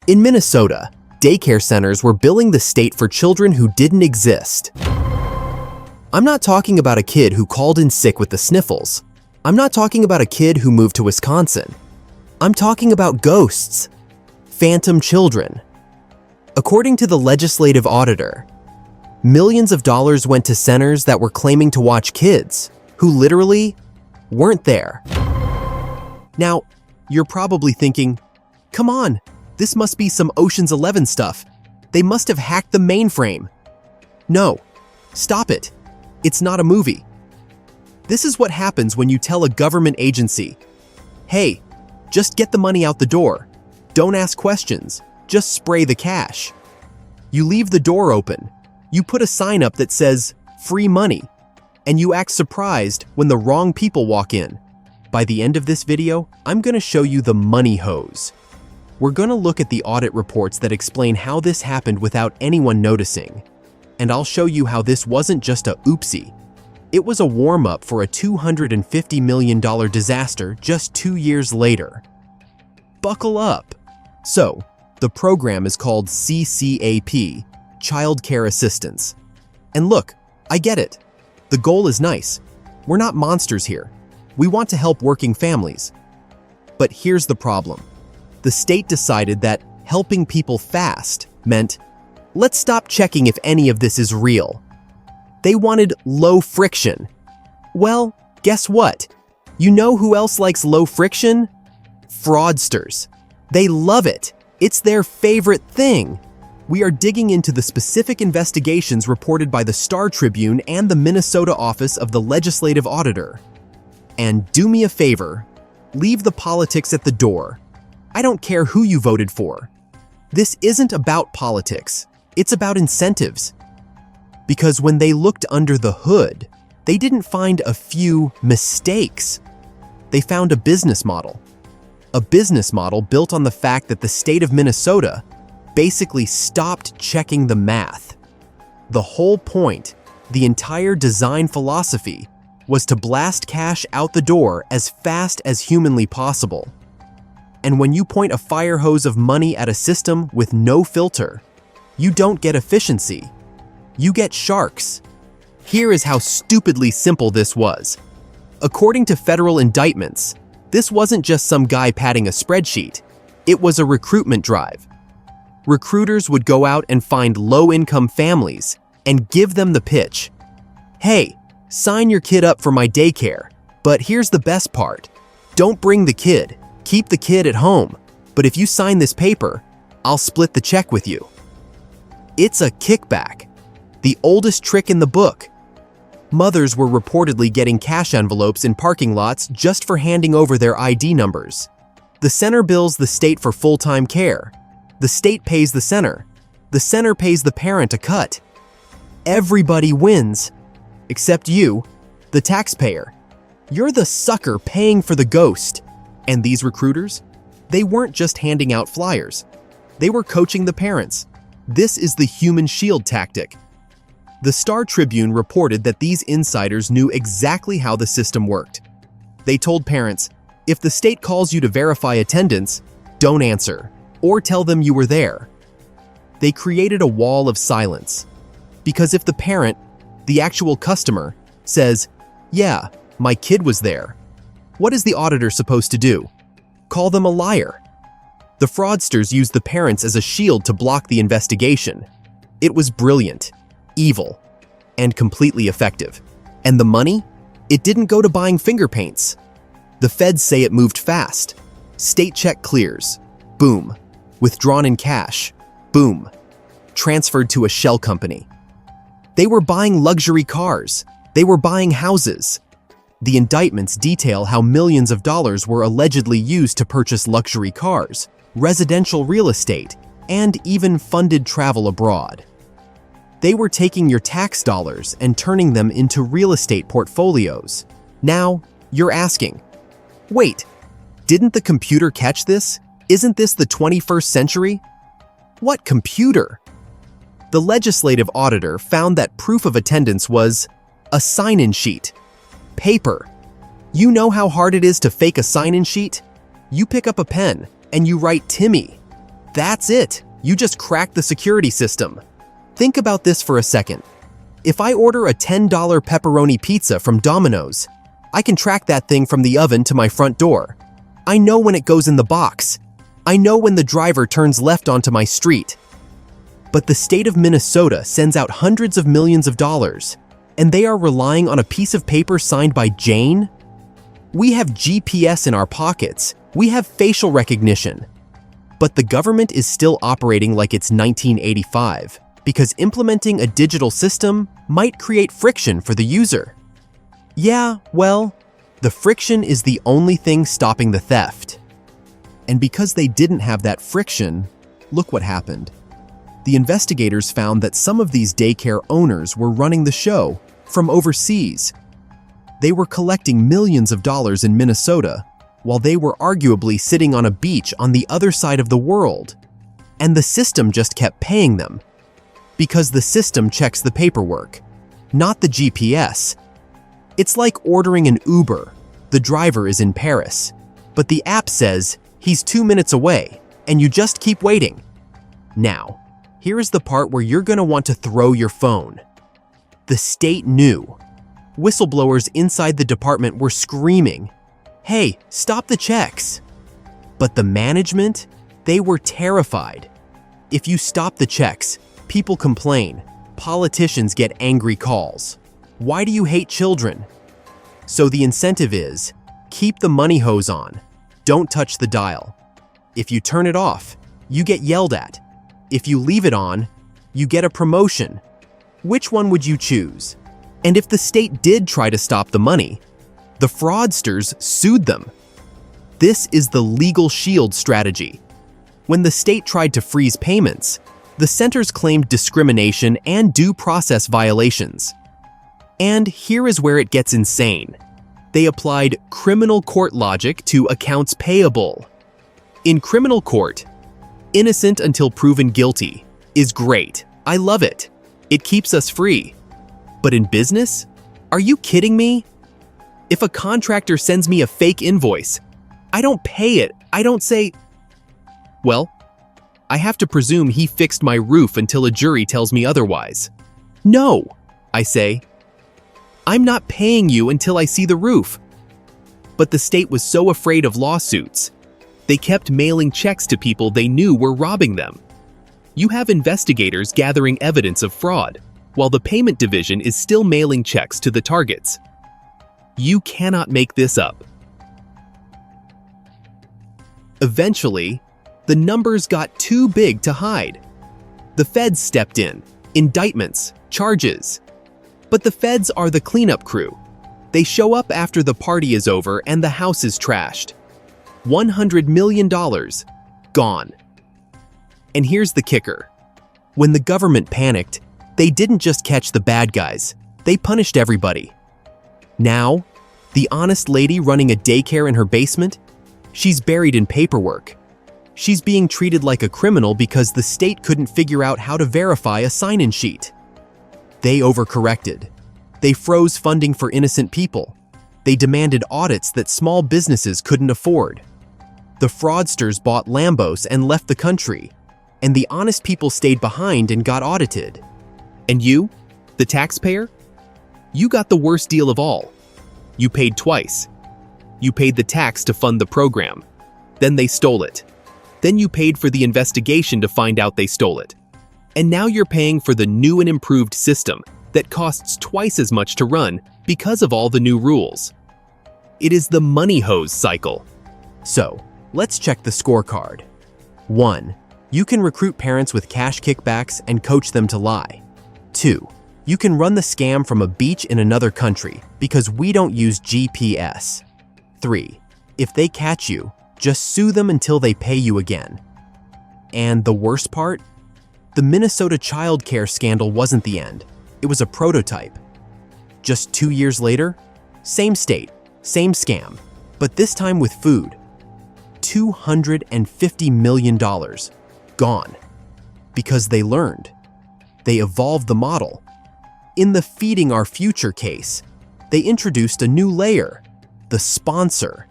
In Minnesota, daycare centers were billing the state for children who didn't exist. I'm not talking about a kid who called in sick with the sniffles. I'm not talking about a kid who moved to Wisconsin. I'm talking about ghosts, phantom children. According to the legislative auditor, millions of dollars went to centers that were claiming to watch kids who literally weren't there. Now, you're probably thinking, come on, this must be some Ocean's 11 stuff. They must have hacked the mainframe. No, stop it. It's not a movie. This is what happens when you tell a government agency, hey, just get the money out the door. Don't ask questions. Just spray the cash. You leave the door open. You put a sign up that says, free money, and you act surprised when the wrong people walk in. By the end of this video, I'm going to show you the money hose. We're going to look at the audit reports that explain how this happened without anyone noticing. And I'll show you how this wasn't just a oopsie. It was a warm-up for a $250 million disaster just 2 years later. Buckle up. So, the program is called CCAP, Child Care Assistance. And look, I get it. The goal is nice. We're not monsters here. We want to help working families. But here's the problem. The state decided that helping people fast meant, let's stop checking if any of this is real. They wanted low friction. Well, guess what? You know who else likes low friction? Fraudsters. They love it. It's their favorite thing. We are digging into the specific investigations reported by the Star Tribune and the Minnesota Office of the Legislative Auditor. And do me a favor, leave the politics at the door. I don't care who you voted for. This isn't about politics. It's about incentives. Because when they looked under the hood, they didn't find a few mistakes. They found a business model. A business model built on the fact that the state of Minnesota basically stopped checking the math. The whole point, the entire design philosophy, was to blast cash out the door as fast as humanly possible. And when you point a fire hose of money at a system with no filter, you don't get efficiency. You get sharks. Here is how stupidly simple this was. According to federal indictments, this wasn't just some guy padding a spreadsheet. It was a recruitment drive. Recruiters would go out and find low-income families and give them the pitch. Hey, sign your kid up for my daycare, but here's the best part. Don't bring the kid. Keep the kid at home, but if you sign this paper, I'll split the check with you. It's a kickback. The oldest trick in the book. Mothers were reportedly getting cash envelopes in parking lots just for handing over their ID numbers. The center bills the state for full-time care. The state pays the center. The center pays the parent a cut. Everybody wins, except you, the taxpayer. You're the sucker paying for the ghost. And these recruiters? They weren't just handing out flyers. They were coaching the parents. This is the human shield tactic. The Star Tribune reported that these insiders knew exactly how the system worked. They told parents, if the state calls you to verify attendance, don't answer, or tell them you were there. They created a wall of silence. Because if the parent, the actual customer, says, yeah, my kid was there, what is the auditor supposed to do? Call them a liar. The fraudsters used the parents as a shield to block the investigation. It was brilliant, evil, and completely effective. And the money? It didn't go to buying finger paints. The feds say it moved fast. State check clears. Boom. Withdrawn in cash. Boom. Transferred to a shell company. They were buying luxury cars. They were buying houses. The indictments detail how millions of dollars were allegedly used to purchase luxury cars, residential real estate, and even funded travel abroad. They were taking your tax dollars and turning them into real estate portfolios. Now, you're asking, wait, didn't the computer catch this? Isn't this the 21st century? What computer? The legislative auditor found that proof of attendance was a sign-in sheet. Paper. You know how hard it is to fake a sign-in sheet? You pick up a pen and you write Timmy. That's it. You just cracked the security system. Think about this for a second. If I order a $10 pepperoni pizza from Domino's, I can track that thing from the oven to my front door. I know when it goes in the box. I know when the driver turns left onto my street. But the state of Minnesota sends out hundreds of millions of dollars, and they are relying on a piece of paper signed by Jane? We have GPS in our pockets. We have facial recognition. But the government is still operating like it's 1985 because implementing a digital system might create friction for the user. Yeah, well, the friction is the only thing stopping the theft. And because they didn't have that friction, look what happened. The investigators found that some of these daycare owners were running the show from overseas. They were collecting millions of dollars in Minnesota, while they were arguably sitting on a beach on the other side of the world. And the system just kept paying them. Because the system checks the paperwork, not the GPS. It's like ordering an Uber. The driver is in Paris, but the app says he's 2 minutes away, and you just keep waiting. Now, here is the part where you're going to want to throw your phone. The state knew. Whistleblowers inside the department were screaming, "Hey, stop the checks!" But the management, they were terrified. If you stop the checks, people complain. Politicians get angry calls. Why do you hate children? So the incentive is, keep the money hose on. Don't touch the dial. If you turn it off, you get yelled at. If you leave it on, you get a promotion. Which one would you choose? And if the state did try to stop the money, the fraudsters sued them. This is the legal shield strategy. When the state tried to freeze payments, the centers claimed discrimination and due process violations. And here is where it gets insane. They applied criminal court logic to accounts payable. In criminal court, innocent until proven guilty is great. I love it. It keeps us free. But in business? Are you kidding me? If a contractor sends me a fake invoice, I don't pay it. I don't say, well, I have to presume he fixed my roof until a jury tells me otherwise. No, I say, I'm not paying you until I see the roof. But the state was so afraid of lawsuits, they kept mailing checks to people they knew were robbing them. You have investigators gathering evidence of fraud, while the payment division is still mailing checks to the targets. You cannot make this up. Eventually, the numbers got too big to hide. The feds stepped in, indictments, charges. But the feds are the cleanup crew. They show up after the party is over and the house is trashed. $100 million, gone. And here's the kicker. When the government panicked, they didn't just catch the bad guys, they punished everybody. Now, the honest lady running a daycare in her basement, she's buried in paperwork. She's being treated like a criminal because the state couldn't figure out how to verify a sign-in sheet. They overcorrected. They froze funding for innocent people. They demanded audits that small businesses couldn't afford. The fraudsters bought Lambos and left the country, and the honest people stayed behind and got audited. And you, the taxpayer? You got the worst deal of all. You paid twice. You paid the tax to fund the program. Then they stole it. Then you paid for the investigation to find out they stole it. And now you're paying for the new and improved system that costs twice as much to run because of all the new rules. It is the money hose cycle. So, let's check the scorecard. 1. You can recruit parents with cash kickbacks and coach them to lie. 2. You can run the scam from a beach in another country because we don't use GPS. 3. If they catch you, just sue them until they pay you again. And the worst part? The Minnesota child care scandal wasn't the end. It was a prototype. Just 2 years later, same state, same scam, but this time with food. $250 million gone. Because they learned. They evolved the model. In the Feeding Our Future case, they introduced a new layer, the sponsor.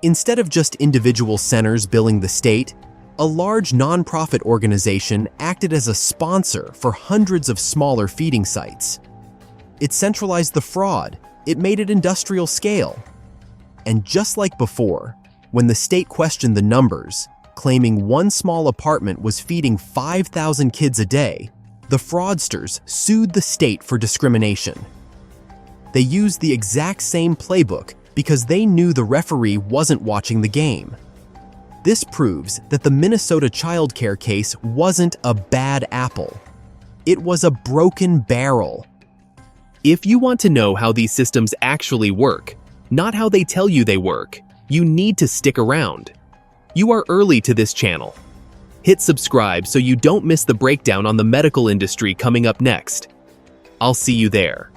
Instead of just individual centers billing the state, A large nonprofit organization acted as a sponsor for hundreds of smaller feeding sites. It centralized the fraud. It made it industrial scale. And just like before, when the state questioned the numbers, claiming one small apartment was feeding 5,000 kids a day, the fraudsters sued the state for discrimination. They used the exact same playbook because they knew the referee wasn't watching the game. This proves that the Minnesota childcare case wasn't a bad apple. It was a broken barrel. If you want to know how these systems actually work, not how they tell you they work, you need to stick around. You are early to this channel. Hit subscribe so you don't miss the breakdown on the medical industry coming up next. I'll see you there.